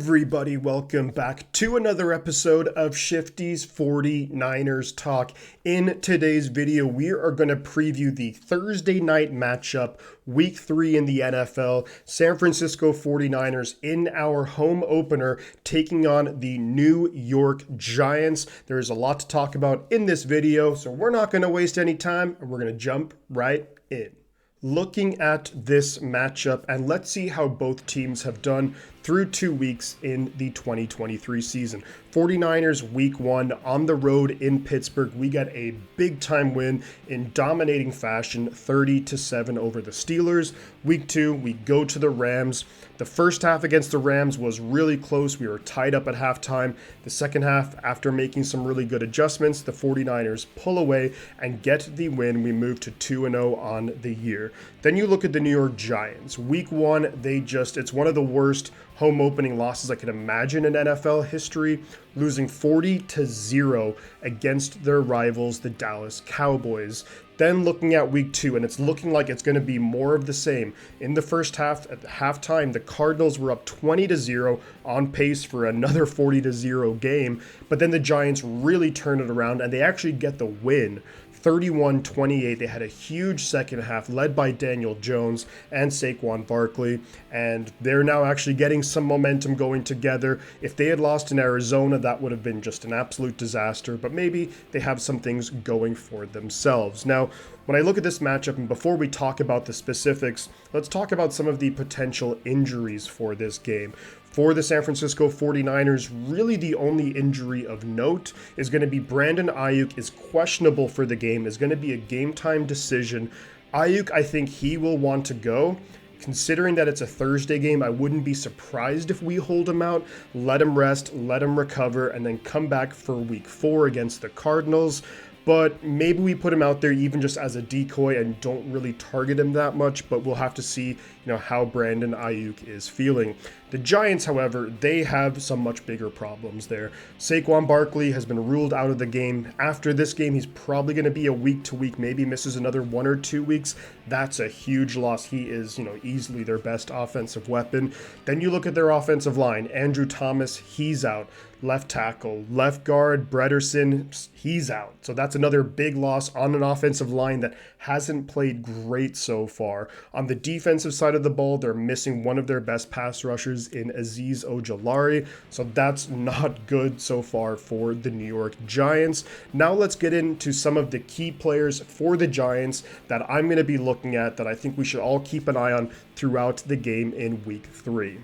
everybody? Welcome back to another episode of Shifty's 49ers Talk. In today's video, we are going to preview the Thursday night matchup, Week 3 in the NFL. San Francisco 49ers in our home opener taking on the New York Giants. There's a lot to talk about in this video, so we're not going to waste any time, and we're going to jump right in. Looking at this matchup, and let's see how both teams have done through 2 weeks in the 2023 season. 49ers week 1 on the road in Pittsburgh. We got a big time win in dominating fashion, 30-7 over the Steelers. Week 2, we go to the Rams. The first half against the Rams was really close. We were tied up at halftime. The second half, after making some really good adjustments, the 49ers pull away and get the win. We move to 2-0 on the year. Then you look at the New York Giants. Week 1, it's one of the worst home opening losses I could imagine in NFL history, losing 40-0 against their rivals, the Dallas Cowboys. Then looking at week 2, and it's looking like it's going to be more of the same. In the first half, at the halftime, the Cardinals were up 20-0, on pace for another 40-0 game, but then the Giants really turn it around and they actually get the win. 31-28. They had a huge second half led by Daniel Jones and Saquon Barkley, and they're now actually getting some momentum going together. If they had lost in Arizona, that would have been just an absolute disaster, but maybe they have some things going for themselves. Now, when I look at this matchup, and before we talk about the specifics, let's talk about some of the potential injuries for this game. For the San Francisco 49ers, really the only injury of note is going to be Brandon Ayuk is questionable for the game, is going to be a game time decision. Ayuk, I think he will want to go. Considering that it's a Thursday game, I wouldn't be surprised if we hold him out, let him rest, let him recover, and then come back for week 4 against the Cardinals. But maybe we put him out there even just as a decoy and don't really target him that much, but we'll have to see, how Brandon Ayuk is feeling. The Giants, however, they have some much bigger problems there. Saquon Barkley has been ruled out of the game. After this game, he's probably going to be a week-to-week, maybe misses another 1 or 2 weeks. That's a huge loss. He is, easily their best offensive weapon. Then you look at their offensive line. Andrew Thomas, he's out. Left tackle, left guard, Brederson, he's out. So that's another big loss on an offensive line that hasn't played great so far. On the defensive side of the ball, they're missing one of their best pass rushers in Azeez Ojulari. So that's not good so far for the New York Giants. Now let's get into some of the key players for the Giants that I'm going to be looking at that I think we should all keep an eye on throughout the game in week 3.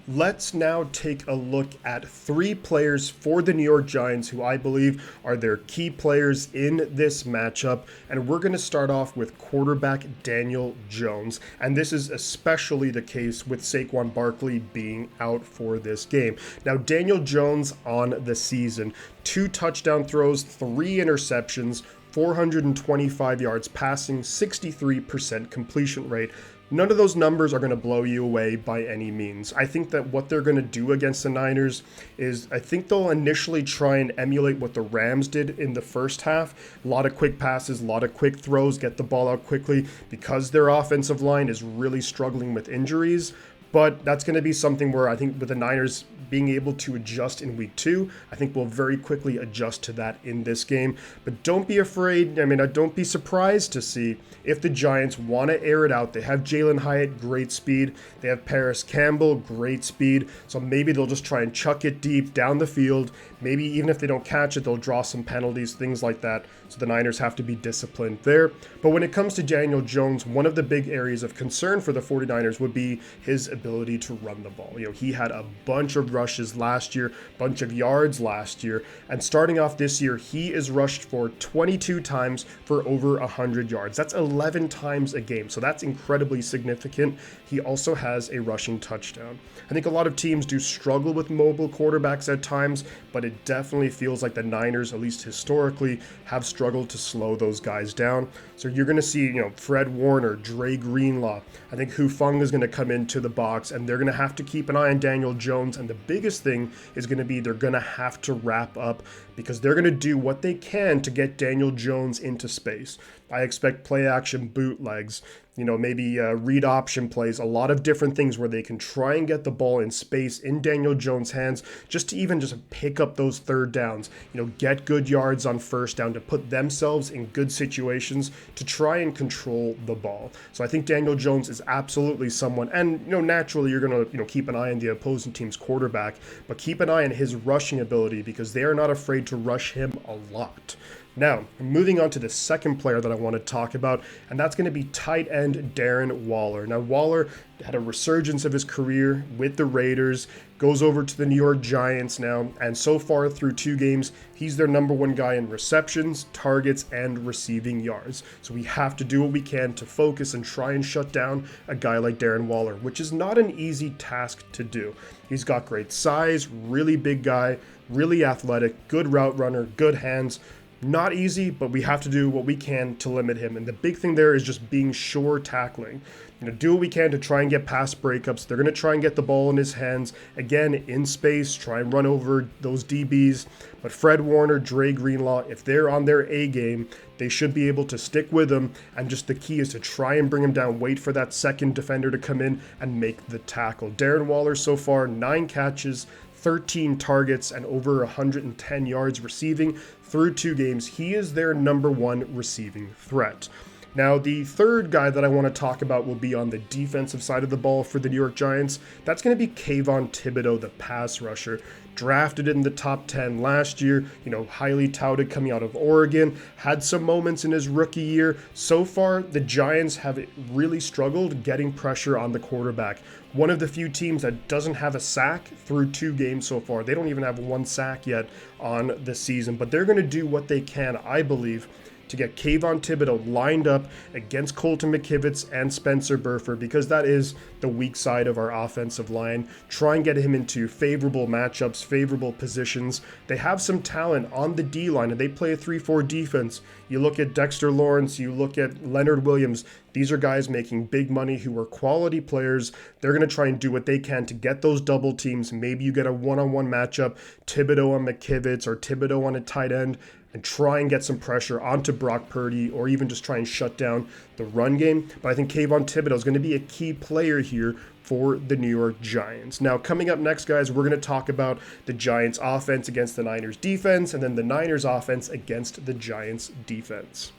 Let's now take a look at 3 players for the New York Giants who I believe are their key players in this matchup. And we're going to start off with quarterback Daniel Jones. And this is especially the case with Saquon Barkley being out for this game. Now, Daniel Jones on the season, 2 touchdown throws, 3 interceptions, 425 yards passing, 63% completion rate. None of those numbers are going to blow you away by any means. I think that what they're going to do against the Niners is I think they'll initially try and emulate what the Rams did in the first half. A lot of quick passes, a lot of quick throws, get the ball out quickly because their offensive line is really struggling with injuries. But that's going to be something where I think with the Niners being able to adjust in week 2, I think we'll very quickly adjust to that in this game. But don't be afraid. Don't be surprised to see if the Giants want to air it out. They have Jalen Hyatt, great speed. They have Paris Campbell, great speed. So maybe they'll just try and chuck it deep down the field. Maybe even if they don't catch it, they'll draw some penalties, things like that. So the Niners have to be disciplined there. But when it comes to Daniel Jones, one of the big areas of concern for the 49ers would be his ability to run the ball. He had a bunch of rushes last year, bunch of yards last year, and starting off this year, he is rushed for 22 times for over 100 yards. That's 11 times a game, so that's incredibly significant. He also has a rushing touchdown. I think a lot of teams do struggle with mobile quarterbacks at times, but it definitely feels like the Niners, at least historically, have struggled to slow those guys down. So you're going to see, Fred Warner, Dre Greenlaw. I think Hufanga is going to come into the box, and they're going to have to keep an eye on Daniel Jones. And the biggest thing is going to be they're going to have to wrap up because they're going to do what they can to get Daniel Jones into space. I expect play action bootlegs, maybe read option plays, a lot of different things where they can try and get the ball in space in Daniel Jones' hands, just to even just pick up those third downs, get good yards on first down to put themselves in good situations to try and control the ball. So I think Daniel Jones is absolutely someone, and naturally you're going to keep an eye on the opposing team's quarterback, but keep an eye on his rushing ability because they are not afraid to rush him a lot. Now, moving on to the second player that I want to talk about, and that's going to be tight end Darren Waller. Now, Waller had a resurgence of his career with the Raiders, goes over to the New York Giants now, and so far through 2 games, he's their number 1 guy in receptions, targets, and receiving yards. So we have to do what we can to focus and try and shut down a guy like Darren Waller, which is not an easy task to do. He's got great size, really big guy, really athletic, good route runner, good hands. Not easy, but we have to do what we can to limit him. And the big thing there is just being sure tackling. Do what we can to try and get past breakups. They're going to try and get the ball in his hands. Again, in space, try and run over those DBs. But Fred Warner, Dre Greenlaw, if they're on their A game, they should be able to stick with him. And just the key is to try and bring him down, wait for that second defender to come in and make the tackle. Darren Waller so far, 9 catches, 13 targets, and over 110 yards receiving through 2 games. He is their number 1 receiving threat. Now, the third guy that I want to talk about will be on the defensive side of the ball for the New York Giants. That's going to be Kayvon Thibodeaux, the pass rusher. Drafted in the top 10 last year, highly touted coming out of Oregon, had some moments in his rookie year. So far, the Giants have really struggled getting pressure on the quarterback. One of the few teams that doesn't have a sack through 2 games so far. They don't even have 1 sack yet on the season, but they're going to do what they can, I believe, to get Kayvon Thibodeaux lined up against Colton McKivitz and Spencer Burford, because that is the weak side of our offensive line. Try and get him into favorable matchups, favorable positions. They have some talent on the D-line, and they play a 3-4 defense. You look at Dexter Lawrence, you look at Leonard Williams. These are guys making big money who are quality players. They're going to try and do what they can to get those double teams. Maybe you get a one-on-one matchup, Thibodeaux on McKivitz or Thibodeaux on a tight end, and try and get some pressure onto Brock Purdy, or even just try and shut down the run game. But I think Kayvon Thibodeaux is going to be a key player here for the New York Giants. Now, coming up next, guys, we're going to talk about the Giants offense against the Niners defense, and then the Niners offense against the Giants defense.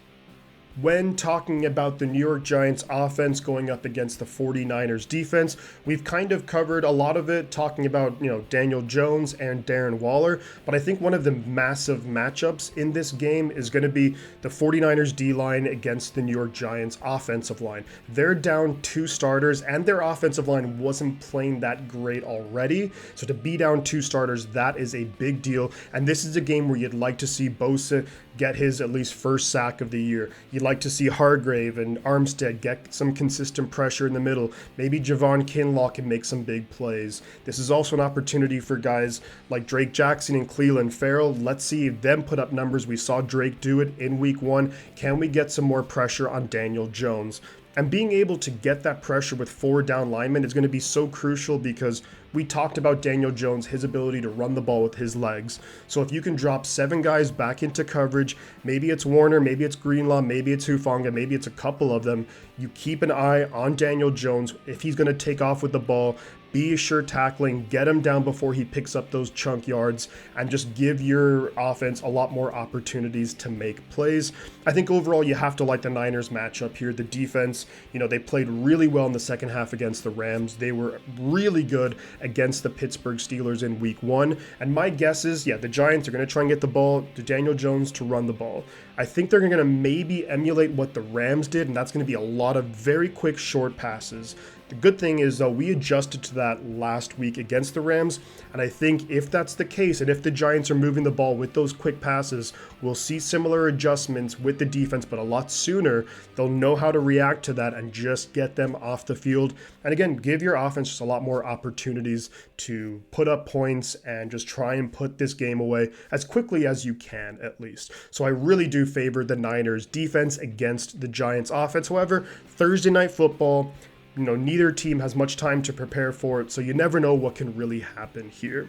When talking about the New York Giants offense going up against the 49ers defense, we've kind of covered a lot of it, talking about, Daniel Jones and Darren Waller. But I think one of the massive matchups in this game is going to be the 49ers D-line against the New York Giants offensive line. They're down 2 starters, and their offensive line wasn't playing that great already. So to be down 2 starters, that is a big deal. And this is a game where you'd like to see Bosa get his at least first sack of the year. You'd like to see Hargrave and Armstead get some consistent pressure in the middle. Maybe Javon Kinlaw can make some big plays. This is also an opportunity for guys like Drake Jackson and Cleveland Farrell. Let's see them put up numbers. We saw Drake do it in week 1. Can we get some more pressure on Daniel Jones? And being able to get that pressure with 4 down linemen is going to be so crucial, because we talked about Daniel Jones, his ability to run the ball with his legs. So if you can drop 7 guys back into coverage, maybe it's Warner, maybe it's Greenlaw, maybe it's Hufanga, maybe it's a couple of them, you keep an eye on Daniel Jones. If he's going to take off with the ball, be sure tackling, get him down before he picks up those chunk yards, and just give your offense a lot more opportunities to make plays. I think overall you have to like the Niners matchup here. The defense, they played really well in the second half against the Rams. They were really good against the Pittsburgh Steelers in week 1. And my guess is, the Giants are going to try and get the ball to Daniel Jones to run the ball. I think they're going to maybe emulate what the Rams did, and that's going to be a lot of very quick short passes. The good thing is, though, we adjusted to that last week against the Rams, and I think if that's the case, and if the Giants are moving the ball with those quick passes, we'll see similar adjustments with the defense, but a lot sooner. They'll know how to react to that and just get them off the field. And again, give your offense just a lot more opportunities to put up points and just try and put this game away as quickly as you can, at least. So I really do favor the Niners defense against the Giants offense. However, Thursday Night Football, neither team has much time to prepare for it, so you never know what can really happen here.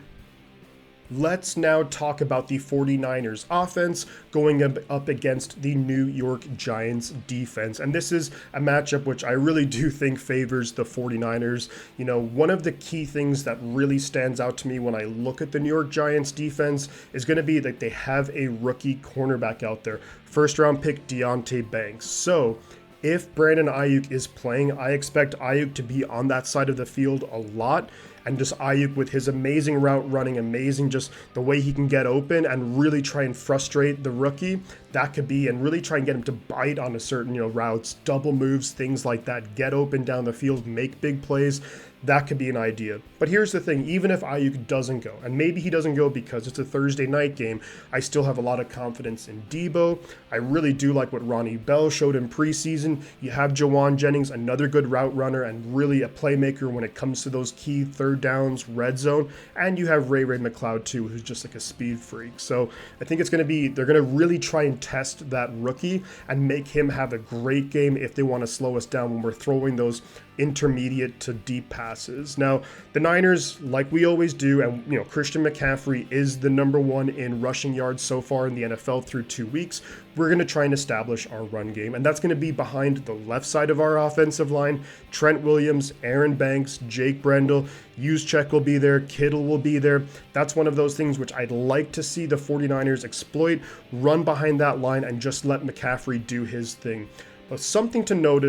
Let's now talk about the 49ers offense going up against the New York Giants defense. And this is a matchup which I really do think favors the 49ers. You know, one of the key things that really stands out to me when I look at the New York Giants defense is going to be that they have a rookie cornerback out there. First round pick Deonte Banks. So if Brandon Ayuk is playing, I expect Ayuk to be on that side of the field a lot. And just Ayuk with his amazing route running, amazing just the way he can get open and really try and frustrate the rookie, that could be, and really try and get him to bite on a certain, routes, double moves, things like that, get open down the field, make big plays. That could be an idea. But here's the thing, even if Ayuk doesn't go, and maybe he doesn't go because it's a Thursday night game, I still have a lot of confidence in Debo. I really do like what Ronnie Bell showed in preseason. You have Jawan Jennings, another good route runner and really a playmaker when it comes to those key third downs, red zone. And you have Ray McLeod too, who's just like a speed freak. So I think it's going to be, they're going to really try and test that rookie and make him have a great game if they want to slow us down when we're throwing those intermediate to deep passes. Now, the Niners, like we always do, and Christian McCaffrey is the number one in rushing yards so far in the NFL through 2 weeks. We're going to try and establish our run game, and that's going to be behind the left side of our offensive line. Trent Williams, Aaron Banks, Jake Brendel, Juszczyk will be there, Kittle will be there. That's one of those things which I'd like to see the 49ers exploit, run behind that line, and just let McCaffrey do his thing. But something to note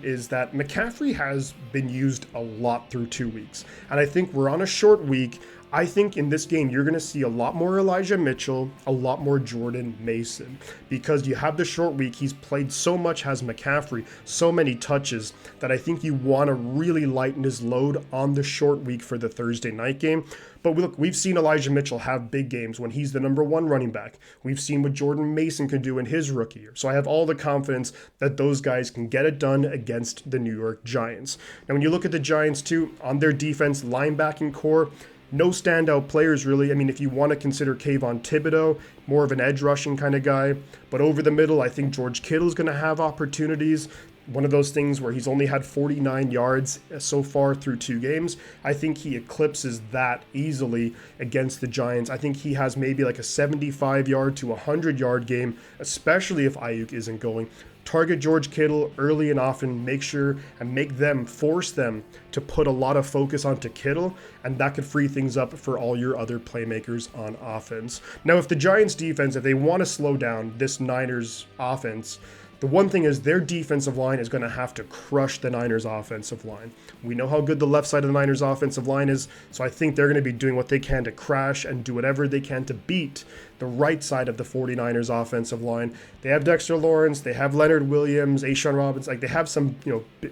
is that McCaffrey has been used a lot through 2 weeks. And I think we're on a short week. I think in this game, you're going to see a lot more Elijah Mitchell, a lot more Jordan Mason, because you have the short week. He's played so much, has McCaffrey, so many touches that I think you want to really lighten his load on the short week for the Thursday night game. But look, we've seen Elijah Mitchell have big games when he's the number one running back. We've seen what Jordan Mason can do in his rookie year. So I have all the confidence that those guys can get it done against the New York Giants. Now, when you look at the Giants too, on their defense, linebacking core, no standout players, really. I mean, if you want to consider Kayvon Thibodeau, more of an edge rushing kind of guy. But over the middle, I think George Kittle is going to have opportunities. One of those things where he's only had 49 yards so far through 2 games. I think he eclipses that easily against the Giants. I think he has maybe like a 75-yard to 100-yard game, especially if Ayuk isn't going. Target George Kittle early and often, make sure and force them to put a lot of focus onto Kittle, and that could free things up for all your other playmakers on offense. Now, if the Giants defense, if they want to slow down this Niners offense, the one thing is their defensive line is going to have to crush the Niners offensive line. We know how good the left side of the Niners offensive line is, so I think they're going to be doing what they can to crash and do whatever they can to beat the right side of the 49ers offensive line. They have Dexter Lawrence, they have Leonard Williams, A'Shaun Robinson, like they have some,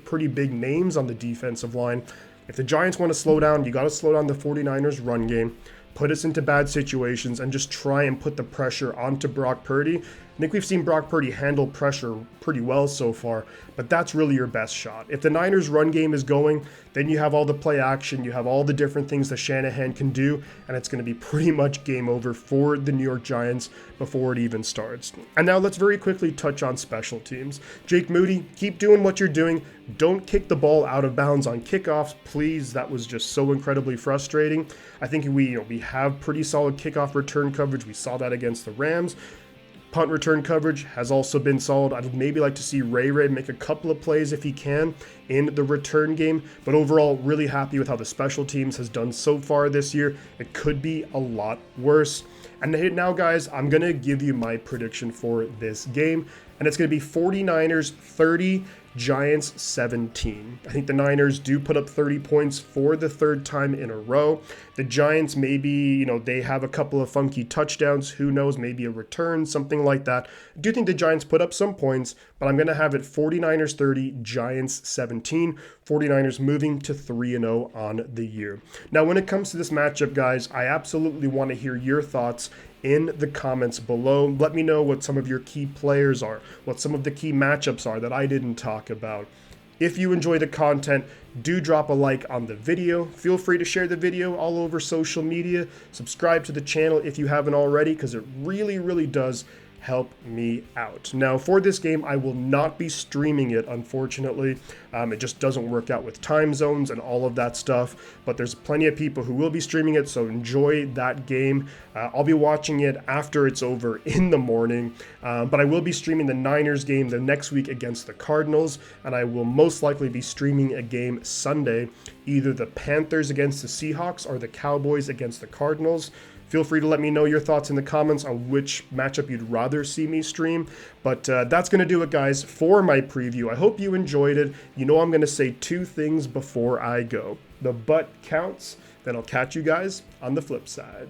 pretty big names on the defensive line. If the Giants want to slow down, you got to slow down the 49ers run game, put us into bad situations, and just try and put the pressure onto Brock Purdy. I think we've seen Brock Purdy handle pressure pretty well so far, but that's really your best shot. If the Niners run game is going, then you have all the play action, you have all the different things that Shanahan can do, and it's going to be pretty much game over for the New York Giants before it even starts. And now let's very quickly touch on special teams. Jake Moody, keep doing what you're doing. Don't kick the ball out of bounds on kickoffs, please. That was just so incredibly frustrating. I think we have pretty solid kickoff return coverage. We saw that against the Rams. Punt return coverage has also been solid. I'd maybe like to see Ray make a couple of plays if he can in the return game, but overall really happy with how the special teams has done so far this year. It could be a lot worse. And now, guys, I'm going to give you my prediction for this game, and it's going to be 49ers 30, Giants 17. I think the Niners do put up 30 points for the third time in a row. The Giants, maybe, they have a couple of funky touchdowns. Who knows? Maybe a return, something like that. I do think the Giants put up some points, but I'm going to have it 49ers 30, Giants 17. 49ers moving to 3-0 on the year. Now, when it comes to this matchup, guys, I absolutely want to hear your thoughts in the comments below. Let me know what some of your key players are, what some of the key matchups are that I didn't talk about. If you enjoy the content, do drop a like on the video. Feel free to share the video all over social media. Subscribe to the channel if you haven't already, because it really, really does help me out. Now, for this game, I will not be streaming it, unfortunately. It just doesn't work out with time zones and all of that stuff, but there's plenty of people who will be streaming it, so enjoy that game. I'll be watching it after it's over in the morning, but I will be streaming the Niners game the next week against the Cardinals, and I will most likely be streaming a game Sunday, either the Panthers against the Seahawks or the Cowboys against the Cardinals. Feel free to let me know your thoughts in the comments on which matchup you'd rather see me stream. But that's going to do it, guys, for my preview. I hope you enjoyed it. You know I'm going to say two things before I go. The butt counts. Then I'll catch you guys on the flip side.